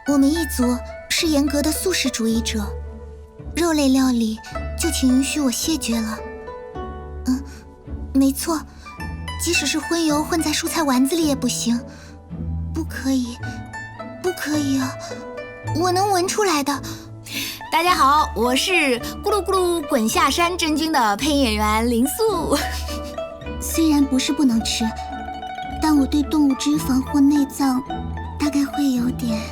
我们一族是严格的素食主义者，肉类料理就请允许我谢绝了。没错，即使是荤油混在蔬菜丸子里也不行，不可以啊！我能闻出来的。大家好，我是咕噜咕噜滚下山真菌的配音演员林素。虽然不是不能吃，但我对动物脂肪或内脏大概会有点。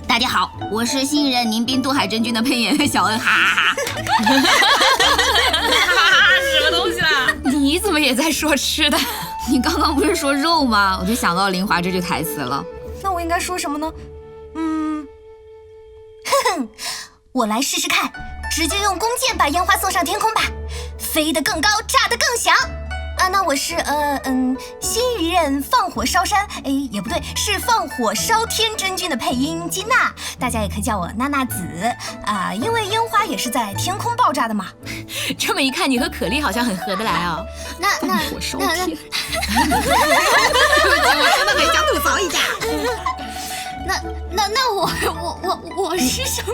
大家好，我是新任宁滨渡海真菌的配音演员小恩，哈哈哈！什么东西啦？你怎么也在说吃的？你刚刚不是说肉吗？我就想到林华这句台词了。那我应该说什么呢？我来试试看，直接用弓箭把烟花送上天空吧，飞得更高，炸得更响。那我是新一任放火烧山，也不对，是放火烧天真菌的配音金娜，大家也可以叫我娜娜子因为烟花也是在天空爆炸的嘛。这么一看，你和可丽好像很合得来啊。放火烧天，我真的很想吐槽一下。那我是什么？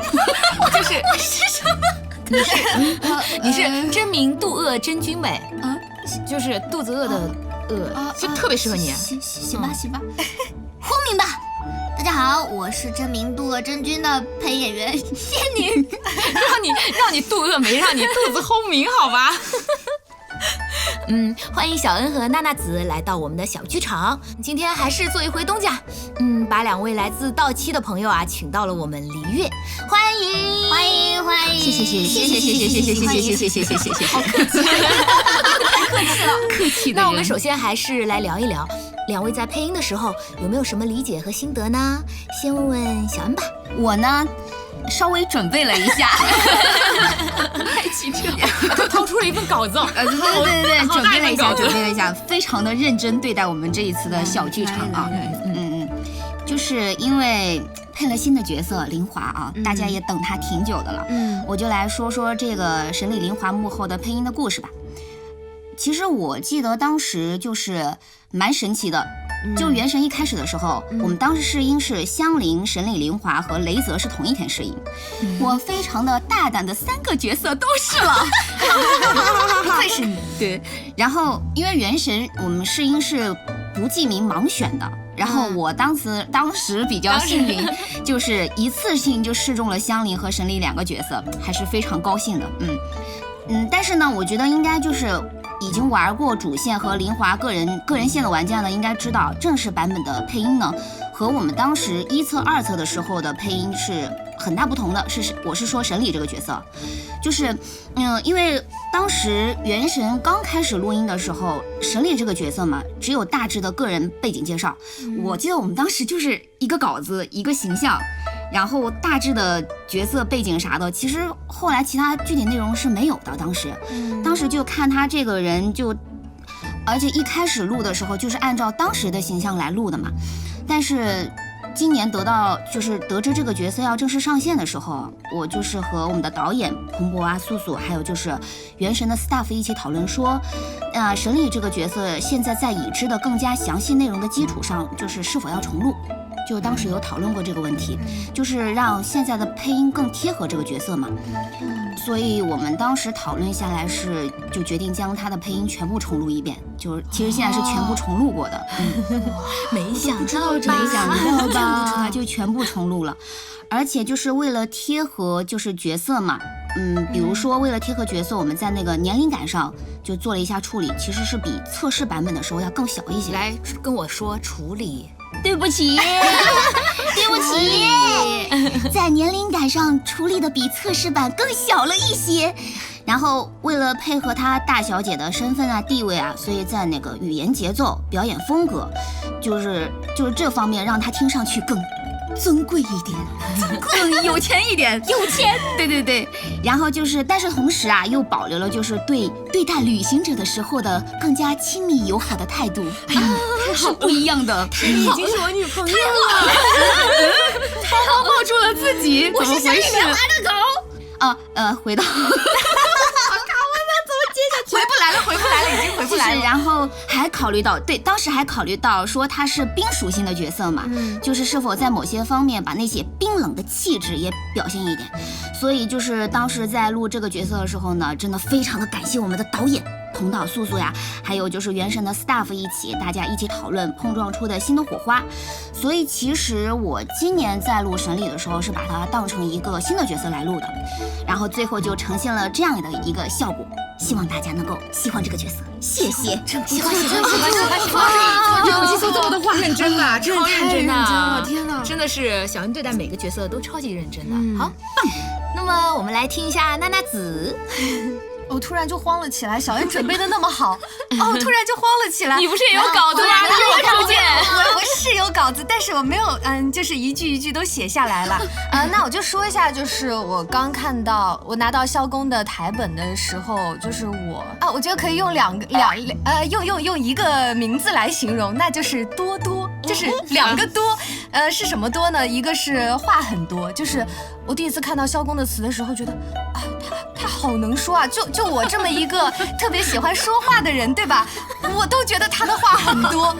就是我是什么？你是真名渡恶真菌呗？就是肚子饿的饿，就特别适合你。行吧，轰鸣吧！大家好，我是真名渡恶真菌的配音演员仙女。让你肚饿没让你肚子轰鸣，好吧？欢迎小恩和娜娜子来到我们的小剧场。今天还是做一回东家，把2位来自稻期的朋友请到了我们璃月，欢迎，谢谢，好客气，客气的人。那我们首先还是来聊一聊，2位在配音的时候有没有什么理解和心得呢？先问问小恩吧。我呢，稍微准备了一下，太机智了，都掏出了一份稿子。对，准备了一下，非常的认真对待我们这一次的小剧场啊。就是因为配了新的角色林华大家也等他挺久的了。我就来说说这个神里林华幕后的配音的故事吧。其实我记得当时就是蛮神奇的。就原神一开始的时候，我们当时试音是香菱、神里林华和雷泽是同一天试音，我非常的大胆的3个角色都试了，不愧是你。对，然后因为原神我们试音是不记名盲选的，然后我当时比较幸运，就是一次性就试中了香菱和神里2个角色，还是非常高兴的。但是呢，我觉得应该就是已经玩过主线和林华个人线的玩家呢，应该知道正式版本的配音呢，和我们当时1册、2册的时候的配音是很大不同的。我是说神里这个角色，就是因为当时原神刚开始录音的时候，神里这个角色嘛，只有大致的个人背景介绍。我记得我们当时就是一个稿子，一个形象。然后大致的角色背景啥的，其实后来其他具体内容是没有的。当时就看他这个人而且一开始录的时候就是按照当时的形象来录的嘛。但是今年得知这个角色要正式上线的时候，我就是和我们的导演彭博素素，还有就是原神的 staff 一起讨论说，神里这个角色现在在已知的更加详细内容的基础上，就是是否要重录。就当时有讨论过这个问题，就是让现在的配音更贴合这个角色嘛。所以我们当时讨论下来就决定将他的配音全部重录一遍，就是其实现在是全部重录过的。没想到吧，就全部重录了。而且就是为了贴合就是角色嘛，比如说为了贴合角色，我们在那个年龄感上就做了一下处理，其实是比测试版本的时候要更小一些。来跟我说处理。对不起，在年龄感上处理的比测试版更小了一些。然后为了配合她大小姐的身份地位所以在那个语言节奏、表演风格，就是这方面让她听上去更尊贵一点，更有钱一点，有钱。对。然后但是同时又保留了就是对待旅行者的时候的更加亲密友好的态度，是不一样的。你已经是我女朋友了，太好爆出了自己，我是想你原来的狗。回到。回不来了，已经回不是，然后还考虑到，对，当时还考虑到说他是冰属性的角色嘛，就是是否在某些方面把那些冰冷的气质也表现一点。所以就是当时在录这个角色的时候呢，真的非常的感谢我们的导演同岛素素呀，还有就是原神的 staff 大家一起讨论，碰撞出的新的火花。所以其实我今年在录神里的时候是把它当成一个新的角色来录的，然后最后就呈现了这样的一个效果，希望大家能够喜欢这个角色，谢谢。喜欢，一口气说这么多话，认真啊，真的太认真了，天哪，真的是小恩对待每个角色都超级认真的，好棒。那么我们来听一下娜娜子。我突然就慌了起来，小恩准备的那么好，突然就慌了起来。你不是也有稿子吗？我看不见。我是有稿子，但是我没有，就是一句一句都写下来了。那我就说一下，就是我刚看到我拿到萧公的台本的时候，就是我觉得可以用用一个名字来形容，那就是多多，就是2个多。是什么多呢？一个是话很多，就是我第一次看到萧公的词的时候，觉得他好能说啊，就我这么一个特别喜欢说话的人，对吧？我都觉得他的话很多。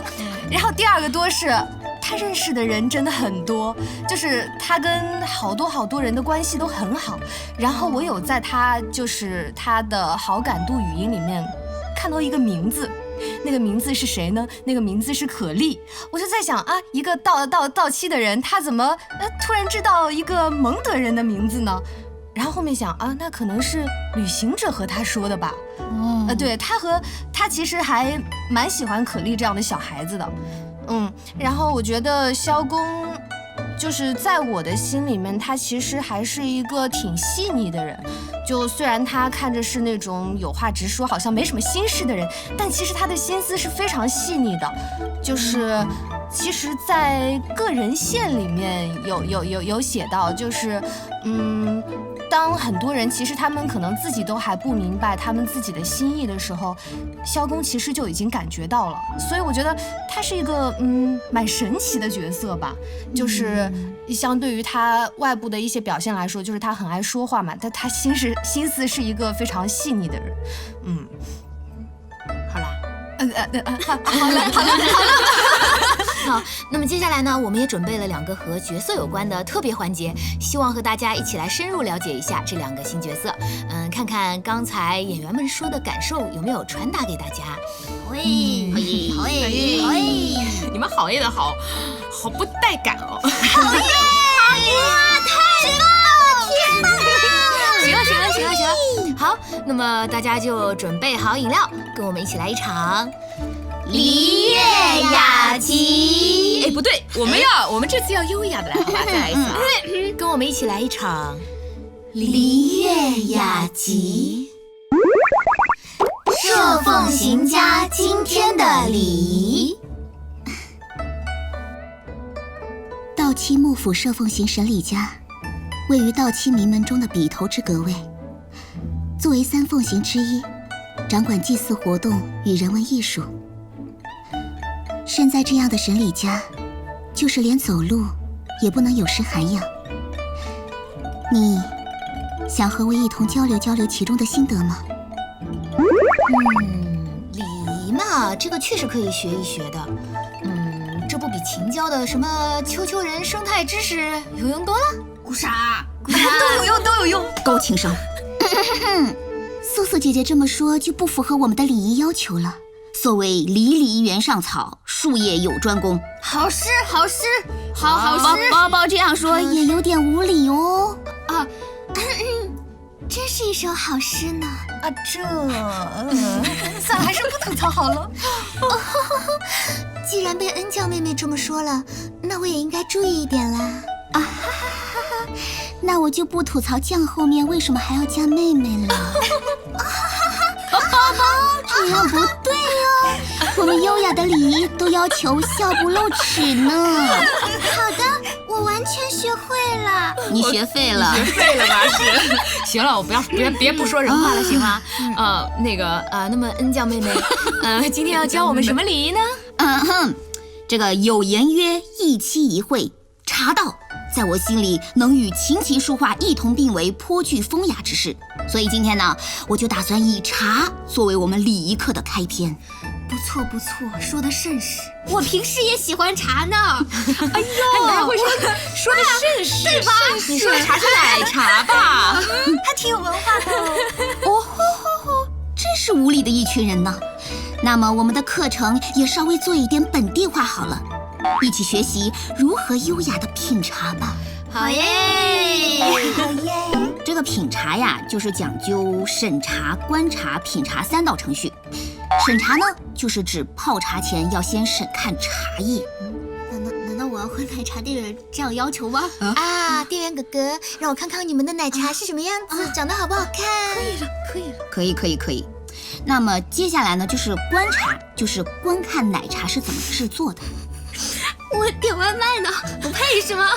然后第2个多是他认识的人真的很多，就是他跟好多人的关系都很好。然后我有在他的好感度语音里面看到一个名字。那个名字是谁呢？那个名字是可莉。我就在想啊，一个到期的人，他怎么突然知道一个蒙德人的名字呢？然后后面想啊，那可能是旅行者和他说的吧。对，他其实还蛮喜欢可莉这样的小孩子的。然后我觉得萧公就是在我的心里面，他其实还是一个挺细腻的人。就虽然他看着是那种有话直说，好像没什么心事的人，但其实他的心思是非常细腻的。就是其实在个人线里面有写到，就是当很多人其实他们可能自己都还不明白他们自己的心意的时候，萧公其实就已经感觉到了。所以我觉得他是一个蛮神奇的角色吧。就是相对于他外部的一些表现来说，就是他很爱说话嘛，但他心思是一个非常细腻的人。好啦。好了。好，那么接下来呢，我们也准备了2个和角色有关的特别环节，希望和大家一起来深入了解一下这2个新角色。看看刚才演员们说的感受有没有传达给大家。你们好耶的好不带感哦。好耶！太棒了！天哪！行了。好，那么大家就准备好饮料，跟我们一起来一场璃月雅集。不对，我们这次要优雅的来，好吧？再来一次。跟我们一起来一场璃月雅集。射凤行家今天的礼仪。道期幕府射凤行神礼家，位于道期名门中的笔头之阁位，作为3凤行之一，掌管祭祀活动与人文艺术。身在这样的神礼家，就是连走路也不能有失涵养。你想和我一同交流其中的心得吗？礼仪嘛，这个确实可以学一学的。这不比秦教的什么秋人生态知识有用多了？鼓啥？都有用。高情商。素素姐姐这么说就不符合我们的礼仪要求了。所谓离离原上草，术业有专攻。好诗。包包这样说也有点无理哦。真是一首好诗呢。算了，还是不吐槽好了。既然被恩酱妹妹这么说了，那我也应该注意一点啦。那我就不吐槽酱后面为什么还要加妹妹了。包包，这样不对哦，我们优雅的礼仪都要求笑不露齿呢。好的，我完全学会了。你学废了？学废了吧？是。行了，我别不说人话了，行吗？那么恩酱妹妹，今天要教我们什么礼仪呢？这个有言曰一期一会，茶道在我心里能与琴棋书画一同并为颇具风雅之事。所以今天呢，我就打算以茶作为我们礼仪课的开篇。不错不错，说得甚是。我平时也喜欢茶呢。哎呦，你还会说的甚是，对吧？你说的茶是奶茶吧？还挺有文化的哦。哦吼吼吼，真是无理的一群人呢。那么我们的课程也稍微做一点本地化好了，一起学习如何优雅的品茶吧。好耶！好耶！这个品茶呀，就是讲究审茶、观察、品茶3道程序。审茶呢，就是指泡茶前要先审看茶叶。难道我要和奶茶店员这样要求吗？啊，店员哥哥，让我看看你们的奶茶是什么样子，长得好不好看？可以。那么接下来呢，就是观察，就是观看奶茶是怎么制作的。我点外卖呢，不配是吗？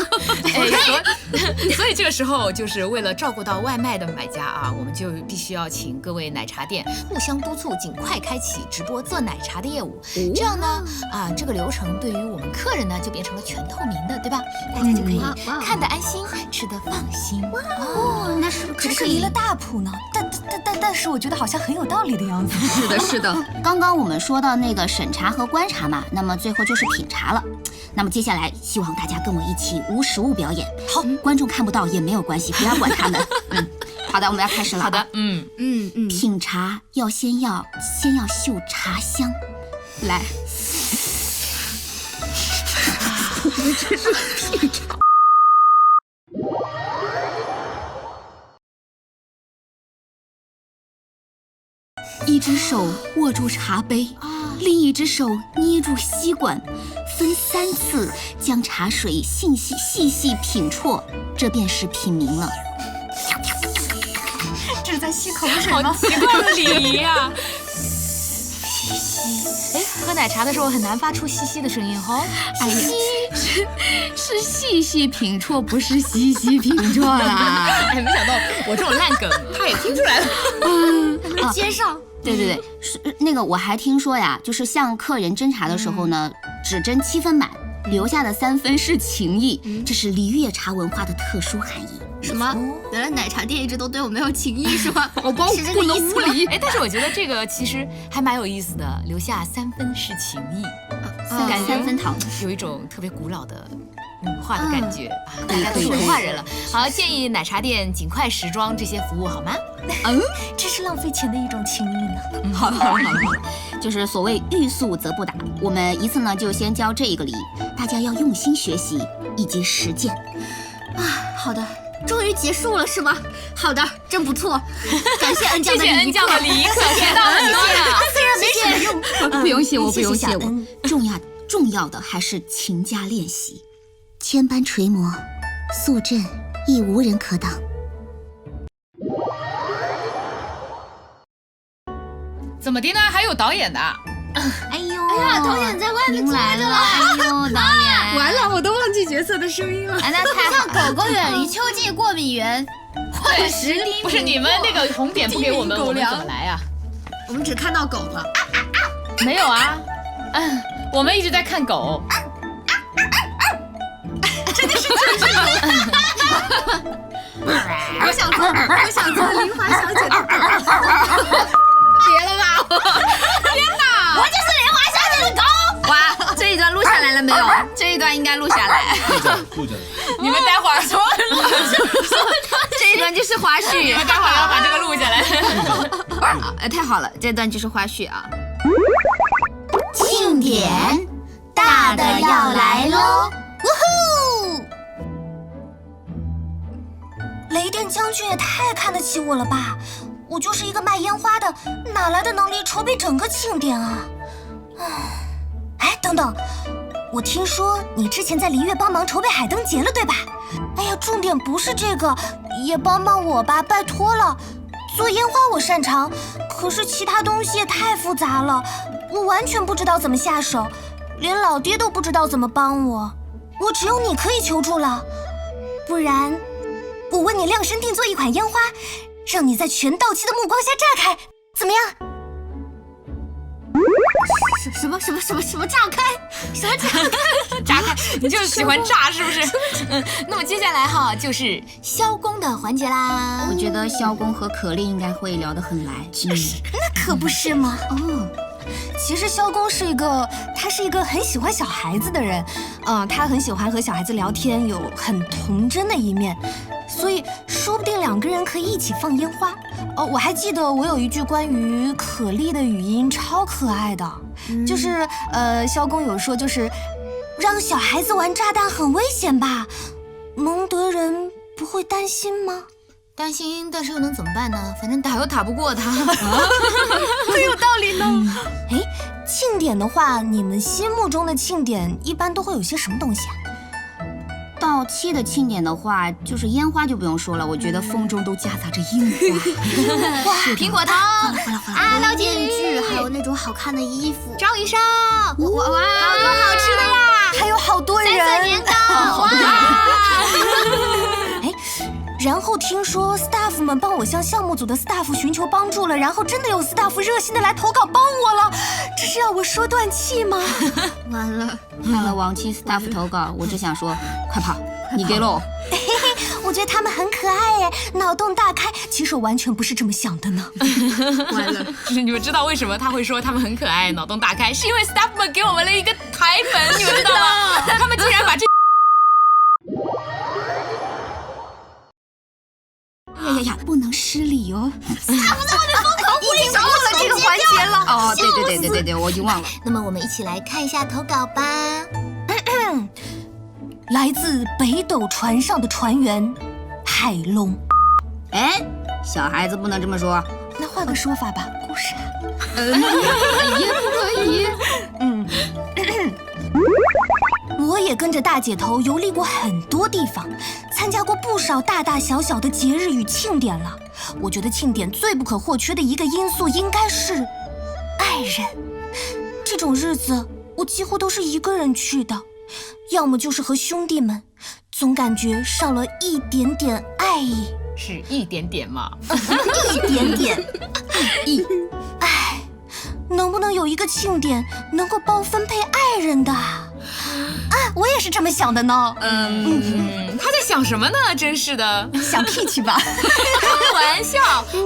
所以这个时候就是为了照顾到外卖的买家啊，我们就必须要请各位奶茶店互相督促，尽快开启直播做奶茶的业务。这样呢，这个流程对于我们客人呢就变成了全透明的，对吧？大家就可以看得安心，吃得放心。哦，那是不是这是离了大谱呢？但是我觉得好像很有道理的样子。是的。刚刚我们说到那个审茶和观察嘛，那么最后就是品茶了。那么接下来，希望大家跟我一起无实物表演。好，观众看不到也没有关系，不要管他们。好的，我们要开始了。好的，品茶先要嗅茶香，来。这是品茶。一只手握住茶杯，另一只手捏住吸管，分3次将茶水细细品啜，这便是品茗了。这是在吸口水好吗？奇怪的礼仪啊！哎，喝奶茶的时候很难发出嘻嘻的声音哈。哎呀，是细细品啜，不是细细品啜啦。哎，没想到我这种烂梗，他也听出来了。接上。对，是那个我还听说呀，就是向客人斟茶的时候呢，只斟7分满，留下的3分是情谊，这是梨月茶文化的特殊含义。什么？原来奶茶店一直都对我没有情谊是吗？我是这个意思吗？哎，但是我觉得这个其实还蛮有意思的，留下3分是情谊，感觉3分糖，有一种特别古老的文化的感觉啊，大家都是文化人了。好，建议奶茶店尽快时装这些服务好吗？这是浪费钱的一种情谊呢。好，就是所谓欲速则不达。我们一次呢就先教这一个礼仪，大家要用心学习以及实践。好的，终于结束了是吗？好的，真不错，感谢恩酱的谢谢恩酱的礼仪课学到了很多呀。虽然没什么用，不用谢我，不用谢我谢谢小恩。重要的还是勤加练习，千般垂磨，素振亦无人可挡。怎么的呢？还有导演的？哎呀，导演在外面坐着了。哎呦，导演，完了，我都忘记角色的声音了。哎，那太好了。狗狗远离秋季过敏源，对，不是你们那个红点不给我们，我们怎么来啊？我们只看到狗了。没有啊，我们一直在看狗。我想做林华小姐的狗。别了吧！天哪！我就是莲花小姐的狗。哇，这一段录下来了没有？这一段应该录下来。录着。你们待会儿说，这一段就是花絮。你们待会儿要把这个录下来。太好了，这段就是花絮啊。庆典大的要来喽！呜呼！雷电将军也太看得起我了吧！我就是一个卖烟花的，哪来的能力筹备整个庆典啊？哎，等等，我听说你之前在梨月帮忙筹备海灯节了，对吧？哎呀，重点不是这个，也帮帮我吧，拜托了。做烟花我擅长，可是其他东西也太复杂了，我完全不知道怎么下手，连老爹都不知道怎么帮我，我只有你可以求助了。不然，我为你量身定做一款烟花，让你在全到齐的目光下炸开，怎么样？什么炸开？什么炸开？炸开，你就喜欢炸是不是？那么接下来哈就是萧公的环节啦。我觉得萧公和可丽应该会聊得很来。可不是吗？哦，其实萧公是一个很喜欢小孩子的人，他很喜欢和小孩子聊天，有很童真的一面，所以说不定两个人可以一起放烟花。我还记得我有一句关于可丽的语音超可爱的，就是萧公有说就是让小孩子玩炸弹很危险吧，蒙德人不会担心吗？担心，但是又能怎么办呢？反正打又打不过他。很有道理呢。哎，庆典的话，你们心目中的庆典一般都会有些什么东西啊？到期的庆典的话，就是烟花就不用说了，我觉得风中都夹杂着樱花。哇，苹果汤、啊，捞面具，还有那种好看的衣服，章鱼烧，哇，好多好吃的呀！还有好多人。三色年糕，哇！哎，然后听说 staff 们帮我向项目组的 staff 寻求帮助了，然后真的有 staff 热心的来投稿帮我了，这是要我说断气吗？完了，看了往期 staff 投稿，我只想说，快跑，你给喽！我觉得他们很可爱耶，脑洞大开。其实我完全不是这么想的呢。完了，你们知道为什么他会说他们很可爱、脑洞大开？是因为 staff 们给我们了一个台本，你们知道吗？他们竟然把这。呀，不能失礼哦！已经忘了这个环节了。哦，对，我已经忘了。那么我们一起来看一下投稿吧。来自北斗船上的船员海龙。哎，小孩子不能这么说。那换个说法吧，故事啊。也不可以。我也跟着大姐头游历过很多地方，参加过不少大大小小的节日与庆典了。我觉得庆典最不可或缺的一个因素应该是爱人。这种日子我几乎都是一个人去的，要么就是和兄弟们，总感觉少了一点点爱意。是一点点嘛？一点点哎，能不能有一个庆典能够包分配爱人的啊？我也是这么想的呢。他在想什么呢？真是的，想屁去吧。开玩笑，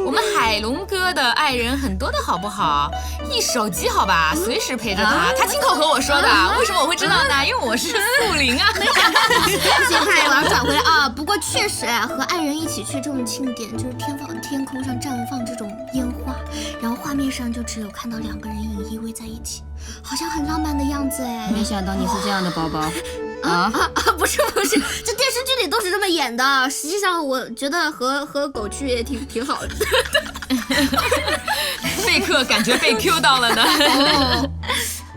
我们海龙哥的爱人很多的好不好？一手机好吧，随时陪着他。他亲口和我说的。为什么我会知道呢？因为我是宿灵啊。先看网转回来啊。不过确实和爱人一起去这种庆典，就是天空上绽放这种烟花，然后画面上就只有看到两个人影依偎在一起，好像很浪漫的样子哎。没想到你是这样的宝宝。不是，这电视剧里都是这么演的。实际上，我觉得和狗去也挺好的。贝克感觉被 Q 到了呢。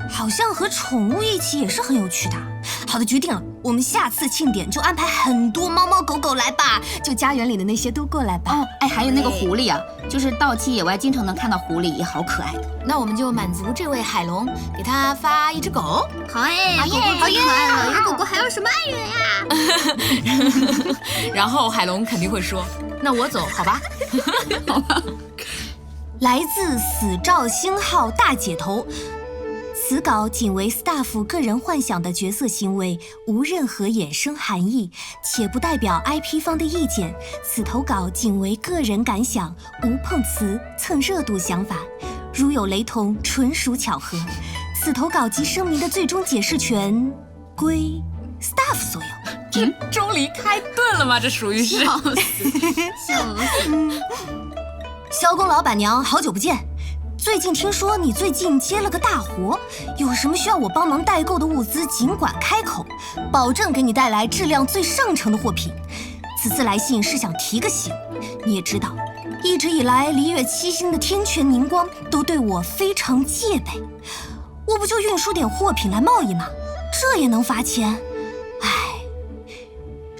好像和宠物一起也是很有趣的。好的，决定了，我们下次庆典就安排很多猫猫狗狗来吧，就家园里的那些都过来吧。哦，哎，还有那个狐狸啊，就是到期野外经常能看到狐狸，也好可爱的。那我们就满足这位海龙，给他发一只狗。好哎，狗狗太可爱了，有狗狗还有什么爱人呀？然后海龙肯定会说：“那我走，好吧？”好吧。来自死照星号大姐头。此稿仅为 staff 个人幻想的角色行为，无任何衍生含义，且不代表 IP 方的意见。此投稿仅为个人感想，无碰瓷、蹭热度想法，如有雷同，纯属巧合。此投稿及声明的最终解释权归 staff 所有。这钟离开盾了吗？这属于是。笑死！萧公老板娘，好久不见。最近听说你最近接了个大活，有什么需要我帮忙代购的物资，尽管开口，保证给你带来质量最上乘的货品。此次来信是想提个醒，你也知道，一直以来离月七星的天泉明光都对我非常戒备，我不就运输点货品来贸易吗？这也能罚钱？唉，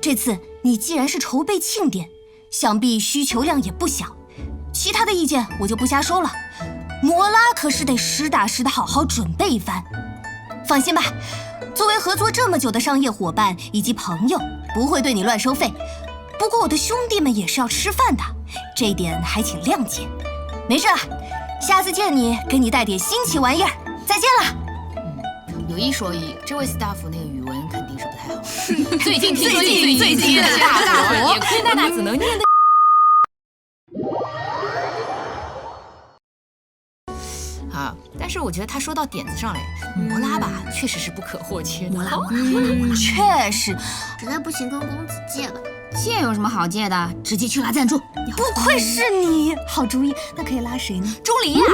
这次你既然是筹备庆典，想必需求量也不小，其他的意见我就不瞎说了。摩拉可是得实打实的好好准备一番。放心吧，作为合作这么久的商业伙伴以及朋友，不会对你乱收费。不过我的兄弟们也是要吃饭的，这一点还请谅解。没事了，下次见你给你带点新奇玩意儿，再见了。有一说一，这位 staff 那个语文肯定是不太好。最近听说最近的大火，也亏娜娜只能念的。啊，但是我觉得他说到点子上来，摩拉吧确实是不可或缺的。确实，实在不行跟公子借吧。借有什么好借的？直接去拉赞助。不愧是你，好主意。那可以拉谁呢？钟离呀、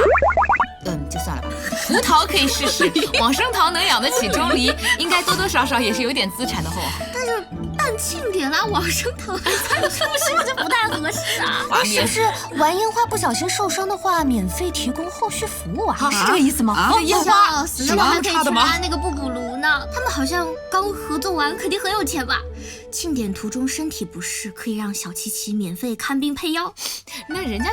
就算了吧。胡桃可以试试，往生桃能养得起钟离，应该多多少少也是有点资产的后孩。但是办庆典拉往生桃赞助是不是不太合适啊？是不是玩烟花不小心受伤的话，免费提供后续服务啊？是这个意思吗？笑死！那我还可以去差的吗拉那个布谷炉呢。他们好像刚合作完，肯定很有钱吧？庆典途中身体不适，可以让小琪琪免费看病配药。那人家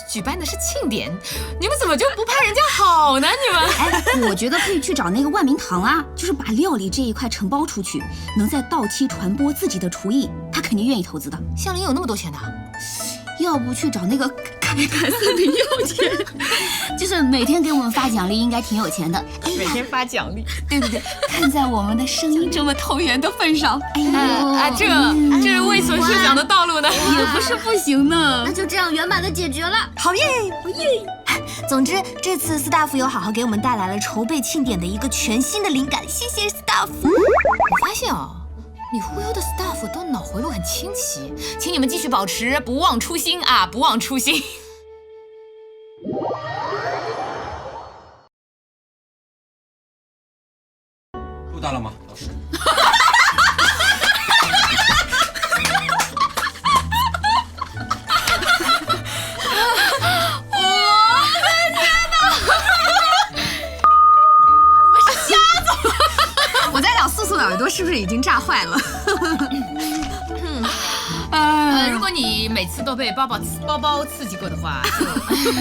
举办的是庆典，你们怎么就不怕人家好呢？你们？哎，我觉得可以去找那个万明堂啊，就是把料理这一块承包出去，能在到期传播自己的厨艺，他肯定愿意投资的。向林有那么多钱的？要不去找那个凯瑟琳有钱，就是每天给我们发奖励，应该挺有钱的。每天发奖励。对对对，看在我们的声音这么投缘的份上，哎呦，这为所设想的道路呢，也不是不行呢。那就这样圆满的解决了。好耶！总之，这次 staff 有好好给我们带来了筹备庆典的一个全新的灵感，谢谢 staff。我发现哦，你忽悠的 staff 都脑回路很清奇，请你们继续保持不忘初心啊，不忘初心。录到了吗，老师？我在想素素的耳朵是不是已经炸坏了？如果你每次都被包包刺激过的话，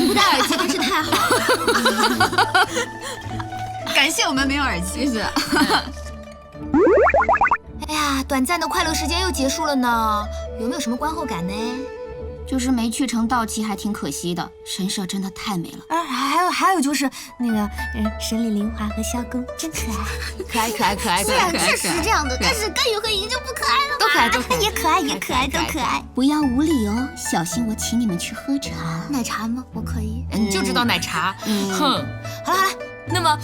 不戴耳机真是太好了。感谢我们没有耳机是。哎呀，短暂的快乐时间又结束了呢，有没有什么观后感呢？就是没去成到期还挺可惜的，神社真的太美了。还有就是那个神里灵华和萧公真可爱，可爱。虽然确实是这样的，但是甘雨和莹就不可爱了吧？都可爱，也可爱也可爱都可爱。不要无理哦，小心我请你们去喝茶。奶茶吗？我可以。你就知道奶茶。哼，好了，那么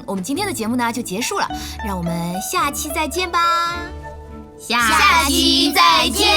我们今天的节目呢就结束了，让我们下期再见吧。下期再见。